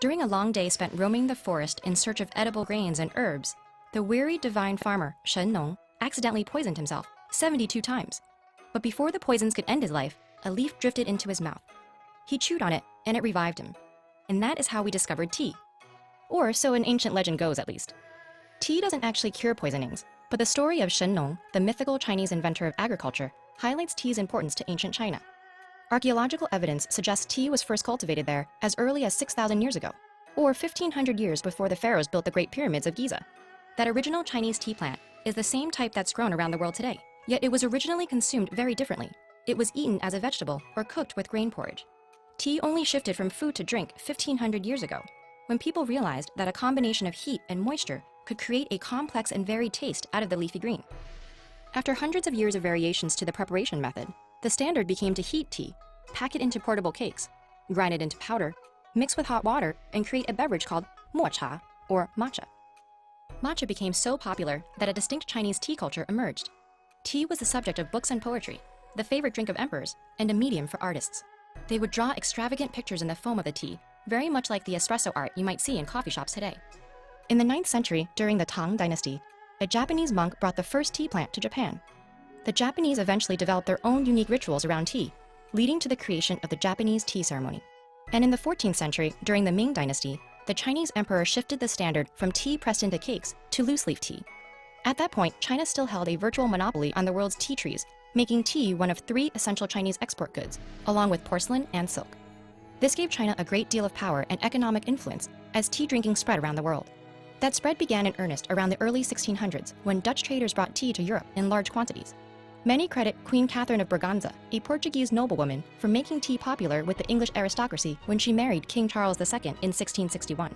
During a long day spent roaming the forest in search of edible grains and herbs, the weary divine farmer, Shennong, accidentally poisoned himself 72 times. But before the poisons could end his life, a leaf drifted into his mouth. He chewed on it, and it revived him. And that is how we discovered tea. Or so an ancient legend goes, at least. Tea doesn't actually cure poisonings, but the story of Shennong, the mythical Chinese inventor of agriculture, highlights tea's importance to ancient China. Archaeological evidence suggests tea was first cultivated there as early as 6,000 years ago, or 1,500 years before the pharaohs built the Great Pyramids of Giza. That original Chinese tea plant is the same type that's grown around the world today, yet it was originally consumed very differently. It was eaten as a vegetable or cooked with grain porridge. Tea only shifted from food to drink 1,500 years ago, when people realized that a combination of heat and moisture could create a complex and varied taste out of the leafy green. After hundreds of years of variations to the preparation method, the standard became to heat tea, pack it into portable cakes, grind it into powder, mix with hot water, and create a beverage called Matcha or Matcha. Matcha became so popular that a distinct Chinese tea culture emerged. Tea was the subject of books and poetry, the favorite drink of emperors, and a medium for artists. They would draw extravagant pictures in the foam of the tea, very much like the espresso art you might see in coffee shops today. In the 9th century, during the Tang Dynasty, a Japanese monk brought the first tea plant to Japan. The Japanese eventually developed their own unique rituals around tea, leading to the creation of the Japanese tea ceremony. And in the 14th century, during the Ming Dynasty, the Chinese emperor shifted the standard from tea pressed into cakes to loose-leaf tea. At that point, China still held a virtual monopoly on the world's tea trees, making tea one of 3 essential Chinese export goods, along with porcelain and silk. This gave China a great deal of power and economic influence as tea drinking spread around the world. That spread began in earnest around the early 1600s when Dutch traders brought tea to Europe in large quantities. Many credit Queen Catherine of Braganza, a Portuguese noblewoman, for making tea popular with the English aristocracy when she married King Charles II in 1661.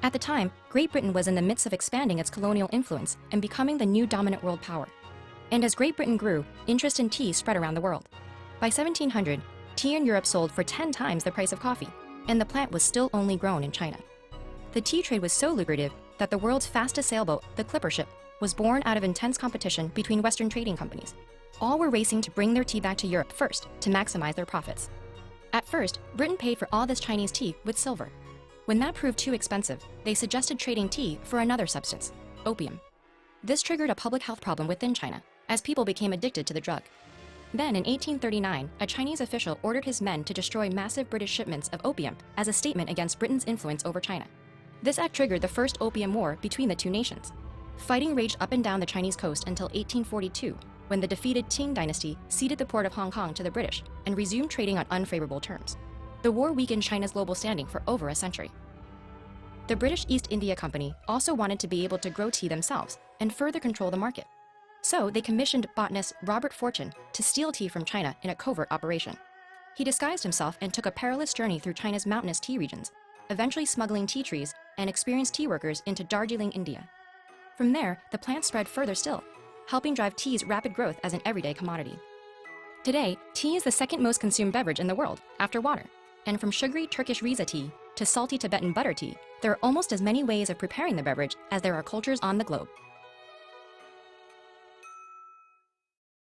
At the time, Great Britain was in the midst of expanding its colonial influence and becoming the new dominant world power. And as Great Britain grew, interest in tea spread around the world. By 1700, tea in Europe sold for 10 times the price of coffee, and the plant was still only grown in China. The tea trade was so lucrative that the world's fastest sailboat, the clipper ship, was born out of intense competition between Western trading companies. All were racing to bring their tea back to Europe first to maximize their profits. At first, Britain paid for all this Chinese tea with silver. When that proved too expensive, they suggested trading tea for another substance, opium. This triggered a public health problem within China, as people became addicted to the drug. Then, in 1839, a Chinese official ordered his men to destroy massive British shipments of opium as a statement against Britain's influence over China. This act triggered the First Opium War between the two nations. Fighting raged up and down the Chinese coast until 1842, when the defeated Qing Dynasty ceded the port of Hong Kong to the British and resumed trading on unfavorable terms. The war weakened China's global standing for over a century. The British East India Company also wanted to be able to grow tea themselves and further control the market. So they commissioned botanist Robert Fortune to steal tea from China in a covert operation. He disguised himself and took a perilous journey through China's mountainous tea regions, eventually smuggling tea trees and experienced tea workers into Darjeeling, India. From there, the plant spread further still, helping drive tea's rapid growth as an everyday commodity. Today, tea is the second most consumed beverage in the world, after water. And from sugary Turkish Rize tea to salty Tibetan butter tea, there are almost as many ways of preparing the beverage as there are cultures on the globe.